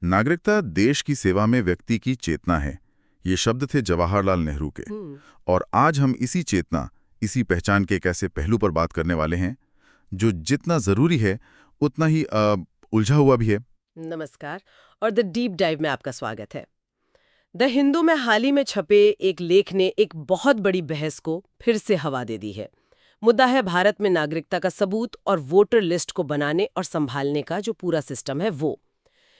नागरिकता देश की सेवा में व्यक्ति की चेतना है। ये शब्द थे जवाहरलाल नेहरू के। और आज हम इसी चेतना, इसी पहचान के एक ऐसे पहलू पर बात करने वाले हैं जो जितना जरूरी है उतना ही उलझा हुआ भी है। नमस्कार और द डीप डाइव में आपका स्वागत है। द हिंदू में हाल ही में छपे एक लेख ने एक बहुत बड़ी बहस को फिर से हवा दे दी है। मुद्दा है भारत में नागरिकता का सबूत और वोटर लिस्ट को बनाने और संभालने का जो पूरा सिस्टम है वो।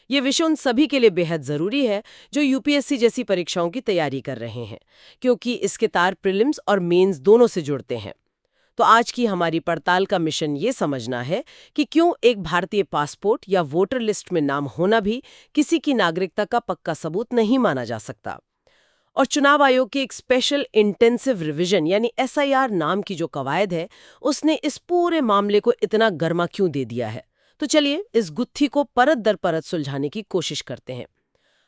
ये विषय उन सभी के लिए बेहद जरूरी है जो यूपीएससी जैसी परीक्षाओं की तैयारी कर रहे हैं, क्योंकि इसके तार प्रीलिम्स और मेंस दोनों से जुड़ते हैं। तो आज की हमारी पड़ताल का मिशन ये समझना है कि क्यों एक भारतीय पासपोर्ट या वोटर लिस्ट में नाम होना भी किसी की नागरिकता का पक्का सबूत नहीं माना जा सकता। और चुनाव आयोग की एक स्पेशल इंटेंसिव रिवीजन यानी एसआईआर नाम की जो कवायद है, उसने इस पूरे मामले को इतना गर्मा क्यों दे दिया है। तो चलिए इस गुत्थी को परत दर परत सुलझाने की कोशिश करते हैं।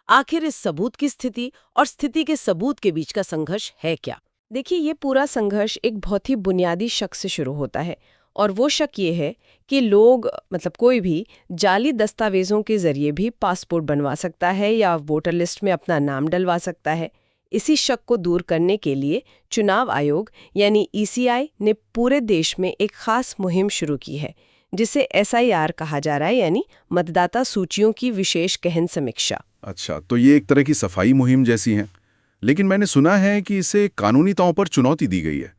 आखिर इस सबूत की स्थिति और स्थिति के सबूत के बीच का संघर्ष है क्या? देखिए, ये पूरा संघर्ष एक बहुत ही बुनियादी शक से शुरू होता है, और वो शक ये है कि लोग कोई भी जाली दस्तावेजों के जरिए भी पासपोर्ट बनवा सकता है या वोटर लिस्ट में अपना नाम डलवा सकता है। इसी शक को दूर करने के लिए चुनाव आयोग यानी ईसीआई ने पूरे देश में एक खास मुहिम शुरू की है, जिसे एसआईआर कहा जा रहा है, यानी मतदाता सूचियों की विशेष गहन समीक्षा। अच्छा, तो ये एक तरह की सफाई मुहिम जैसी है। लेकिन मैंने सुना है कि इसे कानूनी तौर पर चुनौती दी गई है।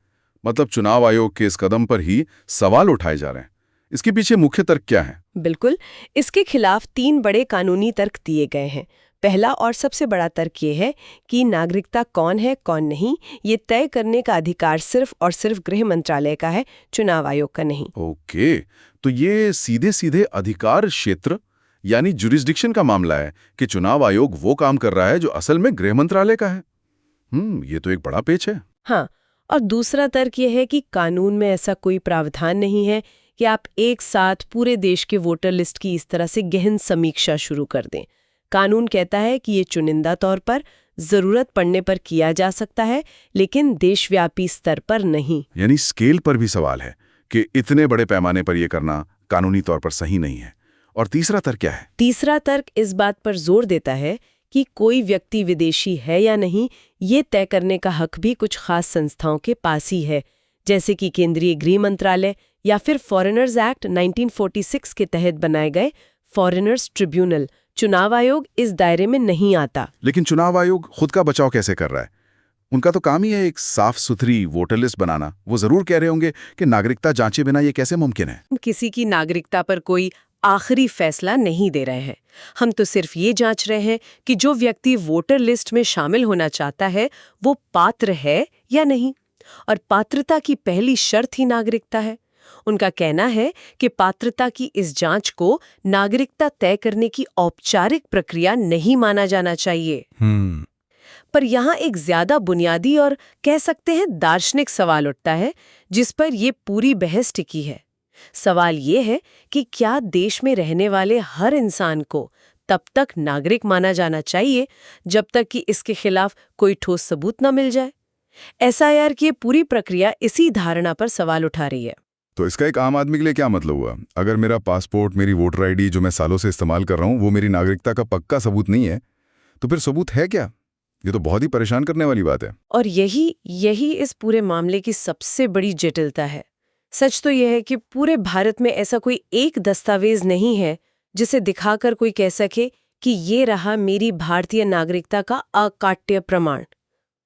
मतलब चुनाव आयोग के इस कदम पर ही सवाल उठाए जा रहे हैं। इसके पीछे मुख्य तर्क क्या है? बिल्कुल, इसके खिलाफ 3 बड़े कानूनी तर्क दिए गए हैं। पहला और सबसे बड़ा तर्क ये है कि नागरिकता कौन है कौन नहीं, ये तय करने का अधिकार सिर्फ और सिर्फ गृह मंत्रालय का है, चुनाव आयोग का नहीं। ओके, तो ये सीधे सीधे अधिकार क्षेत्र यानी जुरिस्डिक्शन का मामला है कि चुनाव आयोग वो काम कर रहा है जो असल में गृह मंत्रालय का है। ये तो एक बड़ा पेच है। हाँ, और दूसरा तर्क ये है कि कानून में ऐसा कोई प्रावधान नहीं है कि आप एक साथ पूरे देश के वोटर लिस्ट की इस तरह से गहन समीक्षा शुरू कर दें। कानून कहता है कि ये चुनिंदा तौर पर जरूरत पड़ने पर किया जा सकता है, लेकिन देशव्यापी स्तर पर नहीं। यानी स्केल पर भी सवाल है कि इतने बड़े पैमाने पर यह करना कानूनी तौर पर सही नहीं है। और तीसरा तर्क क्या है? तीसरा तर्क इस बात पर जोर देता है कि कोई व्यक्ति विदेशी है या नहीं, ये तय करने का हक भी कुछ खास संस्थाओं के पास ही है, जैसे कि केंद्रीय गृह मंत्रालय या फिर फॉरेनर्स एक्ट 1946 के तहत बनाए गए फॉरेनर्स ट्रिब्यूनल। चुनाव आयोग इस दायरे में नहीं आता। लेकिन चुनाव आयोग खुद का बचाव कैसे कर रहा है? उनका तो काम ही है एक साफ सुथरी वोटर लिस्ट बनाना। वो जरूर कह रहे होंगे कि नागरिकता जांचे बिना ये कैसे मुमकिन है। किसी की नागरिकता पर कोई आखिरी फैसला नहीं दे रहे हैं। हम तो सिर्फ ये जांच रहे हैं कि जो व्यक्ति वोटर लिस्ट में शामिल होना चाहता है वो पात्र है या नहीं, और पात्रता की पहली शर्त ही नागरिकता है। उनका कहना है कि पात्रता की इस जांच को नागरिकता तय करने की औपचारिक प्रक्रिया नहीं माना जाना चाहिए। पर यहाँ एक ज्यादा बुनियादी और कह सकते हैं दार्शनिक सवाल उठता है, जिस पर ये पूरी बहस टिकी है। सवाल ये है कि क्या देश में रहने वाले हर इंसान को तब तक नागरिक माना जाना चाहिए जब तक कि इसके खिलाफ कोई ठोस सबूत न मिल जाए। एसआईआर की पूरी प्रक्रिया इसी धारणा पर सवाल उठा रही है। तो इसका एक आम आदमी के लिए क्या मतलब हुआ? अगर मेरा पासपोर्ट, मेरी वोटर आईडी जो मैं सालों से इस्तेमाल कर रहा हूँ, वो मेरी नागरिकता का पक्का सबूत नहीं है, तो फिर सबूत है क्या? ये तो बहुत ही परेशान करने वाली बात है। और यही इस पूरे मामले की सबसे बड़ी जटिलता है। सच तो यह है कि पूरे भारत में ऐसा कोई एक दस्तावेज नहीं है जिसे दिखाकर कोई कह सके कि ये रहा मेरी भारतीय नागरिकता का अकाट्य प्रमाण।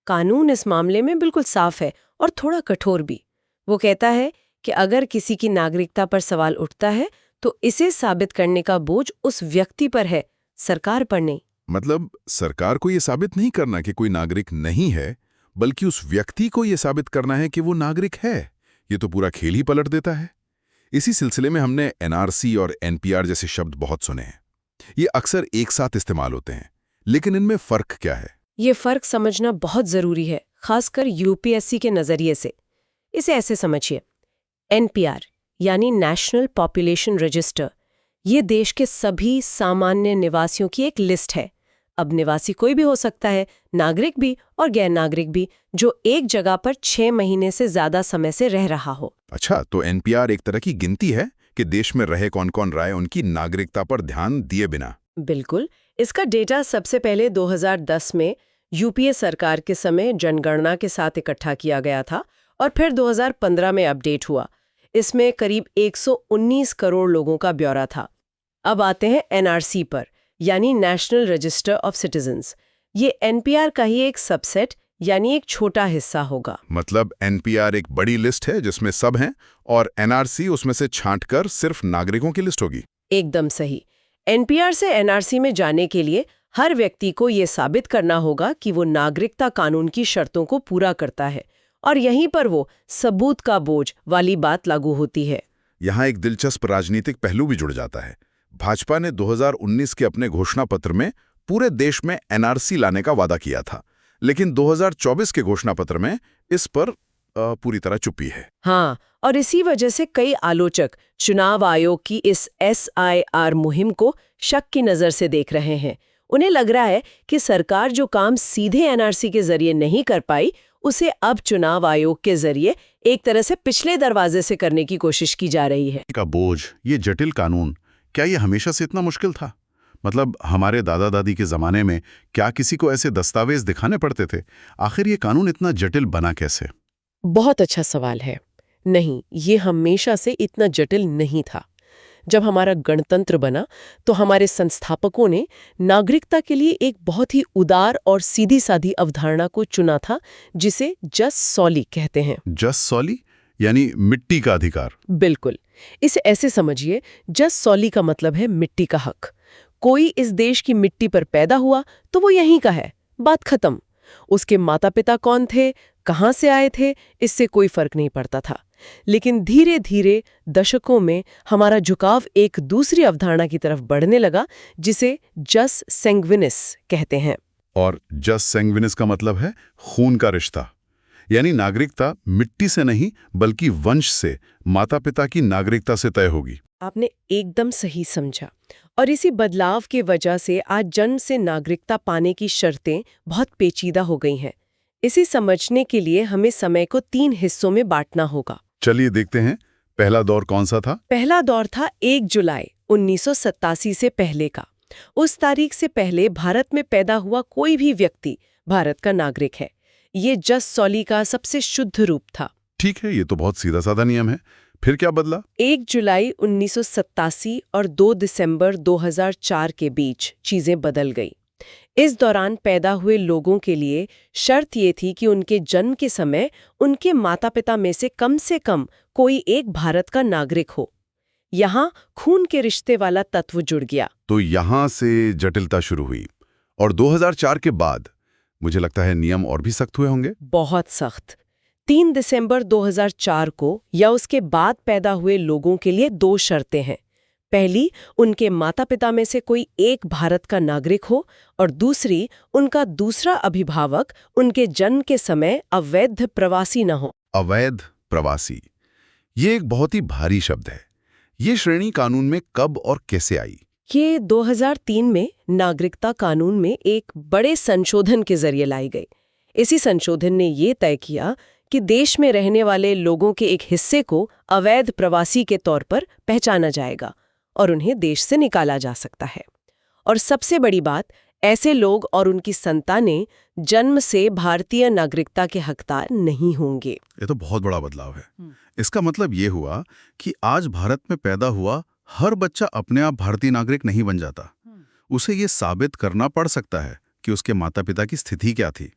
कानून इस मामले में बिल्कुल साफ है और थोड़ा कठोर भी। वो कहता है कि अगर किसी की नागरिकता पर सवाल उठता है तो इसे साबित करने का बोझ उस व्यक्ति पर है, सरकार पर नहीं। मतलब सरकार को ये साबित नहीं करना कि कोई नागरिक नहीं है, बल्कि उस व्यक्ति को ये साबित करना है कि वो नागरिक है। ये तो पूरा खेल ही पलट देता है। इसी सिलसिले में हमने एनआरसी और एनपीआर जैसे शब्द बहुत सुने हैं। ये अक्सर एक साथ इस्तेमाल होते हैं, लेकिन इनमें फर्क क्या है? ये फर्क समझना बहुत जरूरी है, खासकर यूपीएससी के नजरिए से। इसे ऐसे समझिए, एनपीआर यानी नेशनल पॉपुलेशन रजिस्टर, ये देश के सभी सामान्य निवासियों की एक लिस्ट है। अब निवासी कोई भी हो सकता है, नागरिक भी और गैर नागरिक भी, जो एक जगह पर 6 महीने से ज्यादा समय से रह रहा हो। अच्छा, तो एनपीआर एक तरह की गिनती है कि देश में रहे कौन कौन रहा है, उनकी नागरिकता पर ध्यान दिए बिना। बिल्कुल, इसका डेटा सबसे पहले 2010 में यूपीए सरकार के समय जनगणना के साथ इकट्ठा किया गया था और फिर 2015 में अपडेट हुआ। इसमें करीब 119 करोड़ लोगों का ब्यौरा था। अब आते हैं एनआरसी पर, यानी नेशनल रजिस्टर ऑफ सिटीजन्स। ये एनपीआर का ही एक सबसेट यानी एक छोटा हिस्सा होगा। मतलब एनपीआर एक बड़ी लिस्ट है जिसमें सब हैं और एनआरसी उसमें से छांटकर सिर्फ नागरिकों की लिस्ट होगी। एकदम सही। एनपीआर से एनआरसी में जाने के लिए हर व्यक्ति को ये साबित करना होगा कि वो नागरिकता कानून की शर्तों को पूरा करता है, और यहीं पर वो सबूत का बोझ वाली बात लागू होती है। यहाँ एक दिलचस्प राजनीतिक पहलू भी जुड़ जाता है। भाजपा ने 2019 के अपने घोषणा पत्र में पूरे देश में एनआरसी लाने का वादा किया था, लेकिन 2024 के घोषणा पत्र में इस पर पूरी तरह चुप्पी है। हाँ, और इसी वजह से कई आलोचक चुनाव आयोग की इस SIR मुहिम को शक की नज़र से देख रहे हैं। उन्हें लग रहा है कि सरकार जो काम सीधे एनआरसी के जरिए नहीं कर पाई, उसे अब चुनाव आयोग के जरिए एक तरह से पिछले दरवाजे से करने की कोशिश की जा रही है। का बोझ, ये जटिल कानून, क्या ये हमेशा से इतना मुश्किल था? मतलब हमारे दादा दादी के जमाने में क्या किसी को ऐसे दस्तावेज दिखाने पड़ते थे? आखिर ये कानून इतना जटिल बना कैसे? बहुत अच्छा सवाल है। नहीं, ये हमेशा से इतना जटिल नहीं था। जब हमारा गणतंत्र बना तो हमारे संस्थापकों ने नागरिकता के लिए एक बहुत ही उदार और सीधी सादी अवधारणा को चुना था, जिसे जस सॉली कहते हैं। जस सॉली यानी मिट्टी का अधिकार। बिल्कुल। इसे ऐसे समझिए, जस सॉली का मतलब है मिट्टी का हक। कोई इस देश की मिट्टी पर पैदा हुआ तो वो यहीं का है, बात खत्म। उसके माता पिता कौन थे, कहाँ से आए थे, इससे कोई फर्क नहीं पड़ता था। लेकिन धीरे धीरे दशकों में हमारा झुकाव एक दूसरी अवधारणा की तरफ बढ़ने लगा, जिसे जस सैंग्विनिस कहते हैं। और जस सैंग्विनिस का मतलब है खून का रिश्ता, यानी नागरिकता मिट्टी से नहीं बल्कि वंश से, माता पिता की नागरिकता से तय होगी। आपने एकदम सही समझा। और इसी बदलाव के वजह से आज जन्म से नागरिकता पाने की शर्तें बहुत पेचीदा हो गई हैं। इसे समझने के लिए हमें समय को 3 हिस्सों में बांटना होगा। चलिए देखते हैं, पहला दौर कौन सा था? पहला दौर था 1 जुलाई 1987 से पहले का। उस तारीख से पहले भारत में पैदा हुआ कोई भी व्यक्ति भारत का नागरिक है। ये जस सॉली का सबसे शुद्ध रूप था। ठीक है, ये तो बहुत सीधा साधा नियम है। फिर क्या बदला? 1 जुलाई 1987 और 2 दिसंबर 2004 के बीच चीजें बदल गई। इस दौरान पैदा हुए लोगों के लिए शर्त ये थी कि उनके जन्म के समय उनके माता पिता में से कम कोई एक भारत का नागरिक हो। यहाँ खून के रिश्ते वाला तत्व जुड़ गया। तो यहाँ से जटिलता शुरू हुई। और 2004 के बाद मुझे लगता है नियम और भी सख्त हुए होंगे। बहुत सख्त। 3 दिसंबर 2004 को या उसके बाद पैदा हुए लोगों के लिए 2 शर्तें हैं। पहली, उनके माता पिता में से कोई एक भारत का नागरिक हो, और दूसरी, उनका दूसरा अभिभावक उनके जन्म के समय अवैध प्रवासी न हो। अवैध प्रवासी, ये एक बहुत ही भारी शब्द है। ये श्रेणी कानून में कब और कैसे आई? ये 2003 में नागरिकता कानून में एक बड़े संशोधन के जरिए लाई गई। इसी संशोधन ने ये तय किया कि देश में रहने वाले लोगों के एक हिस्से को अवैध प्रवासी के तौर पर पहचाना जाएगा और उन्हें देश से निकाला जा सकता है। और सबसे बड़ी बात, ऐसे लोग और उनकी संतानें जन्म से भारतीय नागरिकता के हकदार नहीं होंगे। ये तो बहुत बड़ा बदलाव है। इसका मतलब ये हुआ कि आज भारत में पैदा हुआ हर बच्चा अपने आप भारतीय नागरिक नहीं बन जाता। उसे ये साबित करना पड़ सकता है कि उसके माता पिता की स्थिति क्या थी।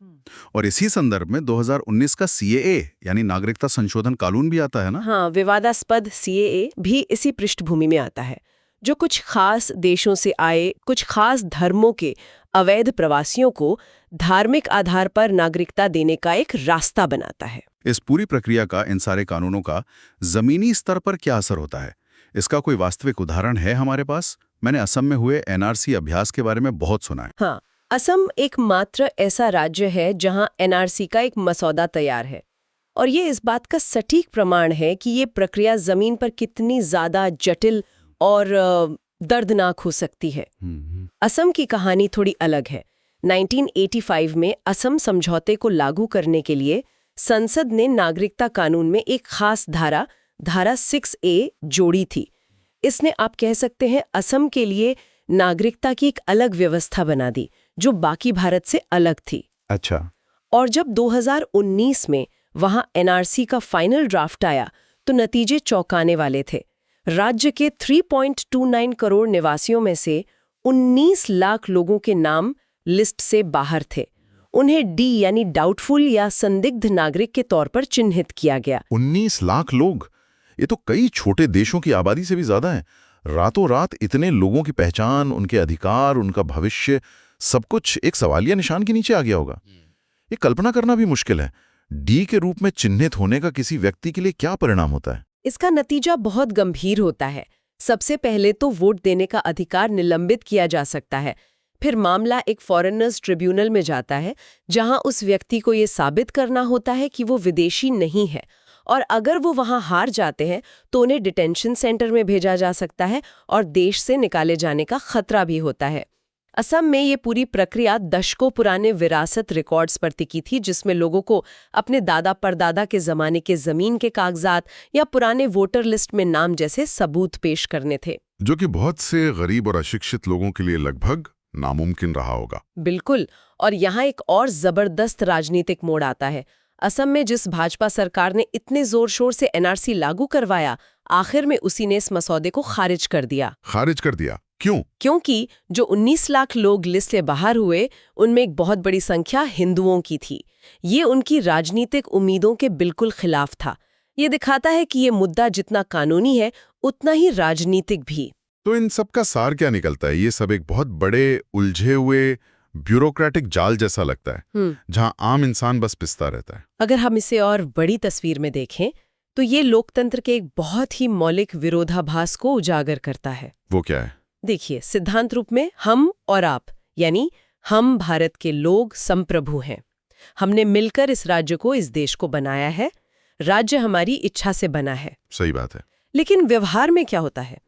और इसी संदर्भ में 2019 का CAA यानी नागरिकता संशोधन कानून भी आता है ना? हाँ, विवादास्पद CAA भी इसी पृष्ठभूमि में आता है, जो कुछ खास देशों से आए कुछ खास धर्मों के अवैध प्रवासियों को धार्मिक आधार पर नागरिकता देने का एक रास्ता बनाता है। इस पूरी प्रक्रिया का, इन सारे कानूनों का जमीनी स्तर पर क्या असर होता है? इसका कोई वास्तविक उदाहरण है हमारे पास? मैंने असम में हुए NRC अभ्यास के बारे में बहुत सुना है। हाँ, असम एकमात्र ऐसा राज्य है जहां NRC का एक मसौदा तैयार है, और ये इस बात का सटीक प्रमाण है कि ये प्रक्रिया जमीन पर कितनी ज्यादा जटिल और दर्दनाक हो सकती है। असम की कहानी थोड़ी अलग है। 1985 में असम समझौते को लागू करने के लिए संसद ने नागरिकता कानून में एक खास धारा 6A जोड़ी थी। इसने, आप कह सकते हैं, असम के लिए नागरिकता की एक अलग व्यवस्था बना दी जो बाकी भारत से अलग थी। अच्छा। और जब 2019 में वहां एनआरसी का फाइनल ड्राफ्ट आया तो नतीजे चौंकाने वाले थे। राज्य के 3.29 करोड़ निवासियों में से 19 लाख लोगों के नाम लिस्ट से बाहर थे। उन्हें डी यानी डाउटफुल या संदिग्ध नागरिक के तौर पर चिन्हित किया गया। 19 लाख लोग, ये तो कई छोटे देशों की आबादी से भी ज्यादा है। रातों रात इतने लोगों की पहचान, उनके अधिकार, उनका भविष्य, सब कुछ एक सवालिया निशान के नीचे आ गया होगा। ये कल्पना करना भी मुश्किल है। डी के रूप में चिन्हित होने का किसी व्यक्ति के लिए क्या परिणाम होता है? इसका नतीजा बहुत गंभीर होता है। सबसे पहले तो वोट देने का अधिकार निलंबित किया जा सकता है। फिर मामला एक फॉरेनर्स ट्रिब्यूनल में जाता है, जहां उस व्यक्ति को ये साबित करना होता है कि वो विदेशी नहीं है, और अगर वो वहां हार जाते हैं तो उन्हें डिटेंशन सेंटर में भेजा जा सकता है और देश से निकाले जाने का खतरा भी होता है। असम में ये पूरी प्रक्रिया दशकों पुराने विरासत रिकॉर्ड्स पर टिकी थी, जिसमें लोगों को अपने दादा परदादा के जमाने के जमीन के कागजात या पुराने वोटर लिस्ट में नाम जैसे सबूत पेश करने थे, जो कि बहुत से गरीब और अशिक्षित लोगों के लिए लगभग नामुमकिन रहा होगा। बिल्कुल। और यहाँ एक और जबरदस्त राजनीतिक मोड़ आता है। असम में जिस भाजपा सरकार ने इतने जोर शोर से एनआरसी लागू करवाया, आखिर में उसी ने इस मसौदे को खारिज कर दिया। खारिज कर दिया? क्यों? क्योंकि जो 19 लाख लोग लिस्ट से बाहर हुए, उनमें एक बहुत बड़ी संख्या हिंदुओं की थी। ये उनकी राजनीतिक उम्मीदों के बिल्कुल खिलाफ था। ये दिखाता है कि ये मुद्दा जितना कानूनी है, उतना ही राजनीतिक भी। तो इन सब का सार क्या निकलता है? ये सब एक बहुत बड़े उलझे हुए ब्यूरोक्रेटिक जाल जैसा लगता है, जहां आम इंसान बस पिसता रहता है। अगर हम इसे और बड़ी तस्वीर में देखें तो ये लोकतंत्र के एक बहुत ही मौलिक विरोधाभास को उजागर करता है। वो क्या है? देखिए, सिद्धांत रूप में हम और आप, यानी हम भारत के लोग संप्रभु हैं। हमने मिलकर इस राज्य को, इस देश को बनाया है। राज्य हमारी इच्छा से बना है। सही बात है। लेकिन व्यवहार में क्या होता है?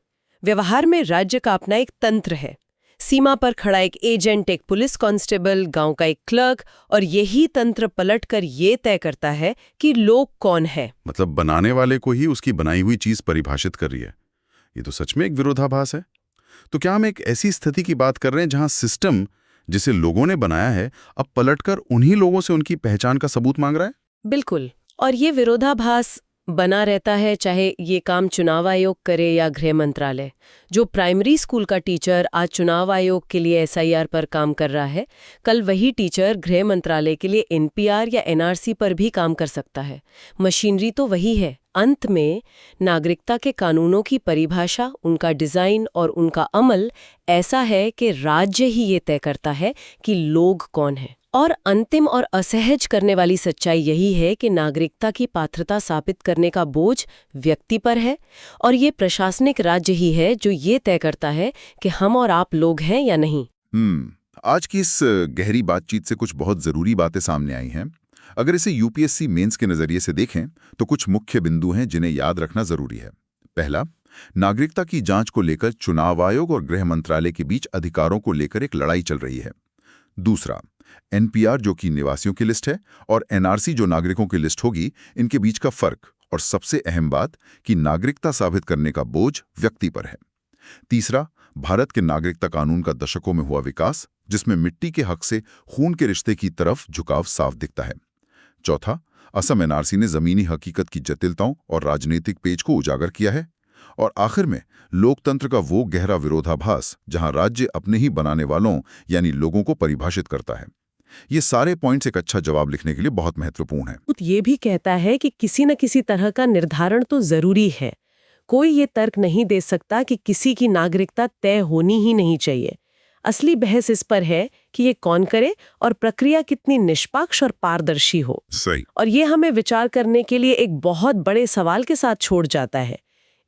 व्यवहार में राज्य का अपना एक तंत्र है। सीमा पर खड़ा एक एजेंट, एक पुलिस कांस्टेबल, गांव का एक क्लर्क, और यही तंत्र पलटकर ये तय करता है कि लोग कौन है। मतलब बनाने वाले को ही उसकी बनाई हुई चीज परिभाषित कर रही है। ये तो सच में एक विरोधाभास है। तो क्या हम एक ऐसी स्थिति की बात कर रहे हैं जहां सिस्टम, जिसे लोगों ने बनाया है, अब पलटकर उन्हीं लोगों से उनकी पहचान का सबूत मांग रहा है? बिल्कुल। और ये विरोधाभास बना रहता है, चाहे ये काम चुनाव आयोग करे या गृह मंत्रालय। जो प्राइमरी स्कूल का टीचर आज चुनाव आयोग के लिए एसआईआर पर काम कर रहा है, कल वही टीचर गृह मंत्रालय के लिए एनपीआर या एनआरसी पर भी काम कर सकता है। मशीनरी तो वही है। अंत में नागरिकता के कानूनों की परिभाषा, उनका डिजाइन और उनका अमल ऐसा है कि राज्य ही ये तय करता है कि लोग कौन हैं। और अंतिम और असहज करने वाली सच्चाई यही है कि नागरिकता की पात्रता साबित करने का बोझ व्यक्ति पर है, और ये प्रशासनिक राज्य ही है जो ये तय करता है कि हम और आप लोग हैं या नहीं। आज की इस गहरी बातचीत से कुछ बहुत जरूरी बातें सामने आई हैं। अगर इसे यूपीएससी मेंस के नजरिए से देखें तो कुछ मुख्य बिंदु हैं जिन्हें याद रखना जरूरी है। पहला, नागरिकता की जांच को लेकर चुनाव आयोग और गृह मंत्रालय के बीच अधिकारों को लेकर एक लड़ाई चल रही है। दूसरा, एनपीआर जो कि निवासियों की लिस्ट है और एनआरसी जो नागरिकों की लिस्ट होगी, इनके बीच का फर्क। और सबसे अहम बात कि नागरिकता साबित करने का बोझ व्यक्ति पर है। तीसरा, भारत के नागरिकता कानून का दशकों में हुआ विकास, जिसमें मिट्टी के हक से खून के रिश्ते की तरफ झुकाव साफ दिखता है। चौथा, असम एनआरसी ने जमीनी हकीकत की जटिलताओं और राजनीतिक पेच को उजागर किया है। और आखिर में लोकतंत्र का वो गहरा विरोधाभास जहां राज्य अपने ही बनाने वालों यानी लोगों को परिभाषित करता है। ये सारे पॉइंट्स एक अच्छा जवाब लिखने के लिए बहुत महत्वपूर्ण हैं। ये भी कहता है कि किसी न किसी तरह का निर्धारण तो जरूरी है। कोई ये तर्क नहीं दे सकता कि किसी की नागरिकता तय होनी ही नहीं चाहिए। असली बहस इस पर है कि ये कौन करे और प्रक्रिया कितनी निष्पक्ष और पारदर्शी हो। सही। और ये हमें विचार करने के लिए एक बहुत बड़े सवाल के साथ छोड़ जाता है।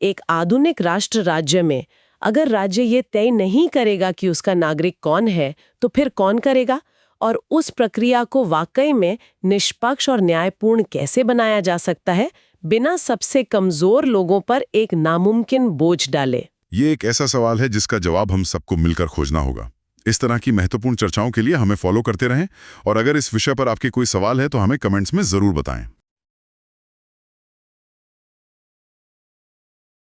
एक आधुनिक राष्ट्र राज्य में अगर राज्य ये तय नहीं करेगा कि उसका नागरिक कौन है, तो फिर कौन करेगा? और उस प्रक्रिया को वाकई में निष्पक्ष और न्यायपूर्ण कैसे बनाया जा सकता है, बिना सबसे कमजोर लोगों पर एक नामुमकिन बोझ डाले? ये एक ऐसा सवाल है जिसका जवाब हम सबको मिलकर खोजना होगा। इस तरह की महत्वपूर्ण चर्चाओं के लिए हमें फॉलो करते रहें, और अगर इस विषय पर आपके कोई सवाल है तो हमें कमेंट्स में जरूर बताएं।